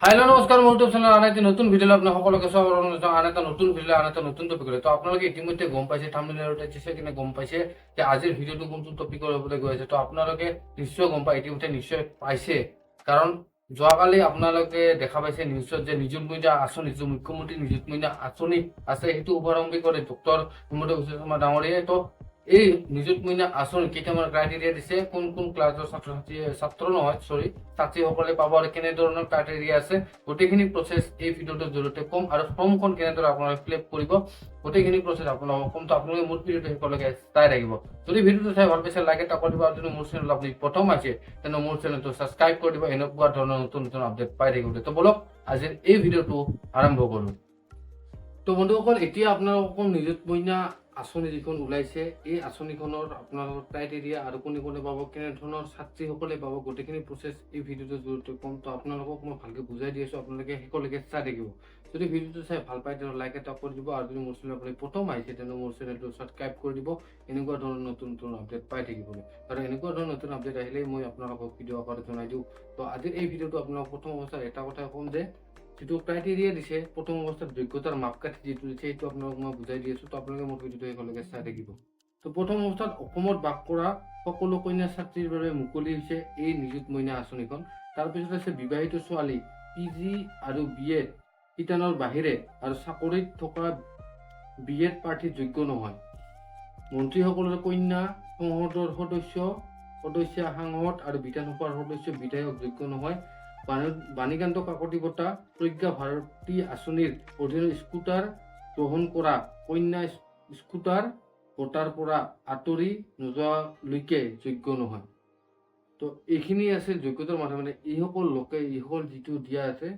Hello নমস্কাৰ, মোৰ YouTube channel আন এটা নতুন ভিডিঅ' আপোনাক সকলোকে স্বাগতম জনাইছোঁ। আন এটা নতুন ভিডিঅ' আন এটা নতুন টপিক লৈ তো আপোনালোকে ইতিমধ্যে গম পাইছে, থাম্বনেইল আৰু টাইটেল কিনে গম পাইছে যে আজিৰ ভিডিঅ'টো কোনটো টপিকৰ হ'বলৈ গৈ আছে। তো আপোনালোকে নিশ্চয় গম পায়, ইতিমধ্যে নিশ্চয় পাইছে, কাৰণ যোৱাকালি আপোনালোকে দেখা পাইছে নিউজত যে নিযুত মইনা আঁচনি, যে মুখ্যমন্ত্ৰী নিযুত মইনা আঁচনি আছে, সেইটো শুভাৰম্ভী কৰে ডক্টৰ হিমন্ত বিশ্ব শৰ্মা ডাঙৰীয়াই। তো এই নিযুত মইনা আঁচনি কেইটামান ক্ৰাইটেৰিয়া দিছে, কোন কোন ক্লাছৰ ছাত্ৰ নহয় ছাত্ৰীসকলে পাব আৰু কেনেধৰণৰ ক্ৰাইটেৰিয়া আছে, গোটেইখিনি প্ৰচেছ এই ভিডিঅ'টোৰ জৰিয়তে কম। আৰু ফৰ্মখন কেনেদৰে আপোনালোকে ফিল আপ কৰিব, গোটেইখিনি প্ৰচেছ আপোনালোকক কম। তো আপোনালোকে মোৰ ভিডিঅ'টো শেষলৈকে চাই থাকিব। যদি ভিডিঅ'টো চাই ভাল পাইছে লাইক এটা কৰি দিব, আৰু যদি মোৰ চেনেল আপুনি প্ৰথম আছে তেনে মোৰ চেনেলটো ছাবস্ক্ৰাইব কৰি দিব, এনেকুৱা ধৰণৰ নতুন নতুন আপডেট পাই থাকিবলৈ। তো বলক আজিৰ এই ভিডিঅ'টো আৰম্ভ কৰোঁ। তো বন্ধুসকল, এতিয়া আপোনালোকক নিযুত মইনা আঁচনি যিখন ওলাইছে, এই আঁচনিখনৰ আপোনালোকৰ ক্ৰাইটেৰিয়া আৰু কোনে কোনে পাব, কেনেধৰণৰ ছাত্ৰীসকলে পাব, গোটেইখিনি প্ৰচেছ এই ভিডিঅ'টোৰ জৰিয়তে কম। তো আপোনালোকক মই ভালকৈ বুজাই দি আছোঁ, আপোনালোকে শেষলৈকে চাই থাকিব। যদি ভিডিঅ'টো চাই ভাল পায় তেনে লাইক এটা কৰি দিব, আৰু যদি মোৰ চেনেল আপুনি প্ৰথম আহিছে তেনে মোৰ চেনেলটো ছাবস্ক্ৰাইব কৰি দিব, এনেকুৱা ধৰণৰ নতুন নতুন আপডেট পাই থাকিবলৈ। আৰু এনেকুৱা ধৰণৰ নতুন আপডেট আহিলেই মই আপোনালোকক ভিডিঅ' আকাৰে জনাই দিওঁ। তো আজিৰ এই ভিডিঅ'টো আপোনালোকক প্ৰথম অৱস্থাত এটা কথাই ক'ম যে যিটো ক্ৰাইটেৰিয়া দিছে, প্ৰথম অৱস্থাত যোগ্যতাৰ মাপকাঠি যিটো দিছে, সেইটো আপোনালোকক মই বুজাই দি আছোঁ। তো আপোনালোকে মোৰ ভিডিঅ'টো শেষলৈকে চাই থাকিব। তো প্ৰথম অৱস্থাত অসমত বাস কৰা সকলো কন্যা ছাত্ৰীৰ বাবে মুকলি হৈছে এই নিযুত মইনা আঁচনিখন। তাৰপিছত আছে বিবাহিত ছোৱালী, PG আৰু BEd শিতানৰ বাহিৰে আৰু চাকৰিত থকা BEd প্ৰাৰ্থী যোগ্য নহয়। মন্ত্ৰীসকলৰ কন্যা, সংসদৰ সদস্য সাংসদ আৰু বিধানসভাৰ সদস্য বিধায়ক যোগ্য নহয়। বাণীকান্ত কাকতি বঁটা, প্ৰজ্ঞা ভাৰতী আঁচনিৰ অধীনত স্কুটাৰ গ্ৰহণ কৰা কন্যা স্কুটাৰ বঁটাৰ পৰা আঁতৰি নোযোৱালৈকে যোগ্য নহয়। তো এইখিনি আছে যোগ্যতাৰ মাধ্যমেৰে এইসকল যিটো দিয়া আছে,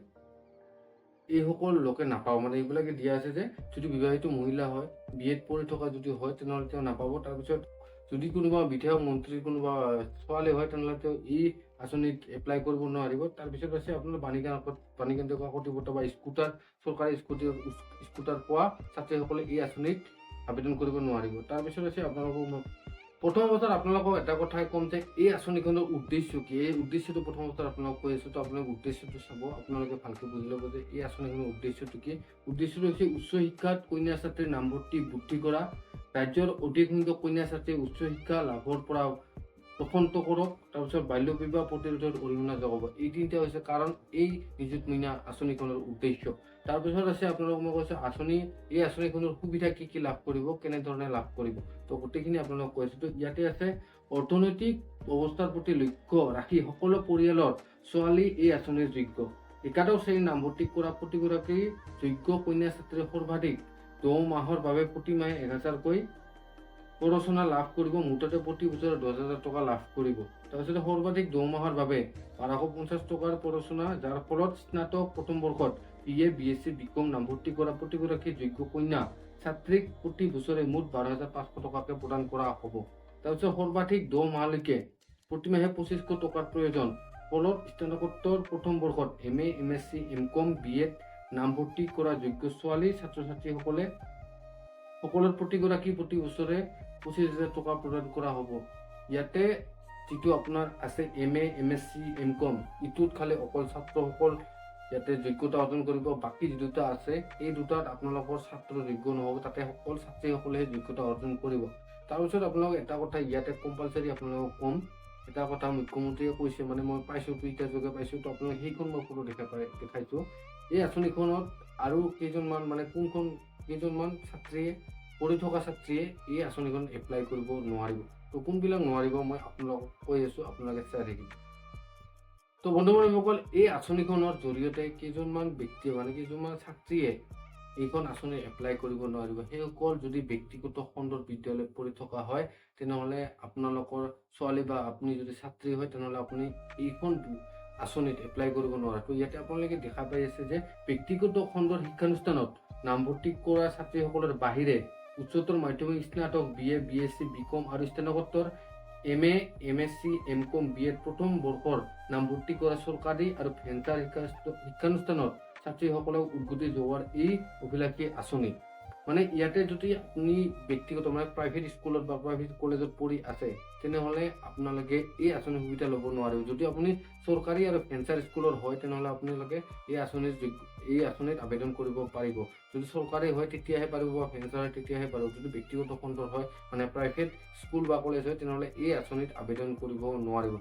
এইসকল লোকে নাপাব। মানে এইবিলাকে দিয়া আছে যে যদি বিবাহিত মহিলা হয়, BEd পঢ়ি থকা যদি হয় তেনেহ'লে তেওঁ নাপাব। তাৰপিছত যদি কোনোবা বিধায়ক মন্ত্ৰীৰ কোনোবা ছোৱালী হয় তেনেহ'লে তেওঁ এই আঁচনিত এপ্লাই কৰিব নোৱাৰিব। তাৰপিছত আছে আপোনাৰ বাণীকান্ত কাকতি বঁটা বা স্কুটাৰ, চৰকাৰী স্কুটাৰ পোৱা ছাত্ৰীসকলে এই আঁচনিত আবেদন কৰিব নোৱাৰিব। তাৰপিছত আছে আপোনালোকক প্ৰথম অৱস্থাত আপোনালোকক এটা কথাই ক'ম যে এই আঁচনিখনৰ উদ্দেশ্য কি, এই উদ্দেশ্যটো প্ৰথম অৱস্থাত আপোনালোক কৈ আছোঁ। তো আপোনালোকে উদ্দেশ্যটো চাব, আপোনালোকে ভালকৈ বুজি ল'ব যে এই আঁচনিখনৰ উদ্দেশ্যটো কি। উদ্দেশ্যটো হৈছে উচ্চ শিক্ষাত কন্যা ছাত্ৰীৰ নামভৰ্তি বৃদ্ধি কৰা, ৰাজ্যৰ অধিক সংখ্যক কন্যা ছাত্ৰীৰ উচ্চ শিক্ষা লাভৰ পৰা প্ৰফুল্লিত কৰক, তাৰপিছত বাল্য বিবাহ প্ৰতিৰোধত অৰিহণা যোগাব। এই তিনিটা হৈছে কাৰণ এই নিযুত মইনা আঁচনিখনৰ উদ্দেশ্য। তাৰপিছত আছে আপোনালোকক মই কৈছোঁ এই আঁচনিখনৰ সুবিধা কি কি লাভ কৰিব, কেনেধৰণে লাভ কৰিব। তো গোটেইখিনি আপোনালোকক কৈছোঁ। তো ইয়াতে আছে অৰ্থনৈতিক অৱস্থাৰ প্ৰতি লক্ষ্য ৰাখি সকলো পৰিয়ালৰ ছোৱালী এই আঁচনিৰ যোগ্য। একাদশ শ্ৰেণীৰ নামভৰ্তি কৰা প্ৰতিগৰাকী যোগ্য কন্যা ছাত্ৰীৰ সৰ্বাধিক 10 মাহৰ বাবে প্ৰতি মাহে 1000কৈ প্ৰৰোচনা লাভ কৰিব, মুঠতে প্ৰতি বছৰে 10,000 টকা লাভ কৰিব। তাৰপিছত সৰ্বাধিক 10 মাহৰ বাবে 1250 টকাৰ প্ৰৰোচনা, যাৰ ফলত স্নাতক প্ৰথম বৰ্ষত BA, BSc, BCom নামভৰ্তি কৰা প্ৰতিগৰাকী যোগ্য কন্যা ছাত্ৰীক প্ৰতি বছৰে মুঠ 12,500 টকাকৈ প্ৰদান কৰা হ'ব। তাৰপিছত সৰ্বাধিক 10 মাহলৈকে প্ৰতিমাহে 2500 টকাৰ প্ৰয়োজন, ফলত স্নাতকোত্তৰ প্ৰথম বৰ্ষত MA, MSc, MCom, BEd নামভৰ্তি কৰা যোগ্য ছোৱালী ছাত্ৰ ছাত্ৰীসকলে সকলৰ প্ৰতিগৰাকী প্ৰতি বছৰে 25,000 টকা প্ৰদান কৰা হ'ব। ইয়াতে যিটো আপোনাৰ আছে MA, MSc, MCom, ইটোত খালি অকল ছাত্ৰসকল ইয়াতে যোগ্যতা অৰ্জন কৰিব। বাকী যি দুটা আছে এই দুটাত আপোনালোকৰ ছাত্ৰ যোগ্য নহ'ব, তাতে সকল ছাত্ৰীসকলেহে যোগ্যতা অৰ্জন কৰিব। তাৰপিছত আপোনালোক এটা কথা ইয়াতে কম্পালচাৰী আপোনালোকক ক'ম, এটা কথা মুখ্যমন্ত্ৰীয়ে কৈছে, মানে মই পাইছোঁ, টুইটাৰ যোগে পাইছোঁ। তো আপোনালোকে সেইখন মই ফটো দেখাইছোঁ। এই আঁচনিখনত আৰু কেইজনমান ছাত্ৰীয়ে পঢ়ি থকা ছাত্ৰীয়ে এই আঁচনিখন এপ্লাই কৰিব নোৱাৰিব। তো কোনবিলাক নোৱাৰিব মই আপোনালোকক কৈ আছোঁ, আপোনালোকে চাই থাকিব। তো বন্ধু-বান্ধৱীসকল, এই আঁচনিখনৰ জৰিয়তে কেইজনমান ছাত্ৰীয়ে এইখন আঁচনি এপ্লাই কৰিব নোৱাৰিব। সেইসকল যদি ব্যক্তিগত খণ্ডৰ বিদ্যালয়ত পঢ়ি থকা হয় তেনেহ'লে আপোনালোকৰ ছোৱালী বা আপুনি যদি ছাত্ৰী হয় তেনেহ'লে আপুনি এইখন আঁচনিত এপ্লাই কৰিব নোৱাৰে। তো ইয়াতে আপোনালোকে দেখা পাই আছে যে ব্যক্তিগত খণ্ডৰ শিক্ষানুষ্ঠানত নামভৰ্তি কৰা ছাত্ৰীসকলৰ বাহিৰে উচ্চতৰ মাধ্যমিক, স্নাতক, BA, BSc, BCom আৰু স্নাতকোত্তৰ MA, MSc, MCom, BEd প্ৰথম বৰ্ষৰ নামভৰ্তি কৰা চৰকাৰী আৰু ভেঞ্চাৰ শিক্ষানুষ্ঠানৰ ছাত্ৰীসকলক উদ্গতি যোগোৱাৰ এই অভিলাষী আঁচনি। মানে ইয়াতে যদি আপুনি ব্যক্তিগত মানে প্ৰাইভেট স্কুলত বা প্ৰাইভেট কলেজত পঢ়ি আছে তেনেহ'লে আপোনালোকে এই আঁচনিৰ সুবিধা ল'ব নোৱাৰিব। যদি আপুনি চৰকাৰী আৰু ভেঞ্চাৰ স্কুলৰ হয় তেনেহ'লে আপোনালোকে এই আঁচনিত আবেদন কৰিব পাৰিব। যদি চৰকাৰী হয় তেতিয়াহে পাৰিব বা ভেঞ্চাৰ হয় তেতিয়াহে পাৰিব। যদি ব্যক্তিগত খণ্ডৰ হয় মানে প্ৰাইভেট স্কুল বা কলেজ হয় তেনেহ'লে এই আঁচনিত আবেদন কৰিব নোৱাৰিব।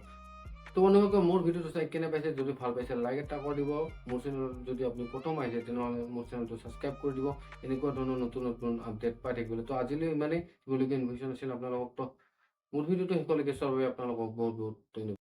তো বন্ধুসকল মোৰ ভিডিঅ'টো চাই কেনে পাইছে, যদি ভাল পাইছে লাইক এটা কৰি দিব। মোৰ চেনেলত যদি আপুনি প্ৰথম আহিছে তেনেহ'লে মোৰ চেনেলটো ছাবস্ক্ৰাইব কৰি দিব এনেকুৱা ধৰণৰ নতুন নতুন আপডেট পাই থাকিবলৈ। তো আজিলৈ ইমানেই, যিলৈকে ইনফৰমেশ্যন আছিল আপোনালোকক। তো মোৰ ভিডিঅ'টো শেষলৈকে চোৱাৰ বাবে আপোনালোকক বহুত বহুত ধন্যবাদ।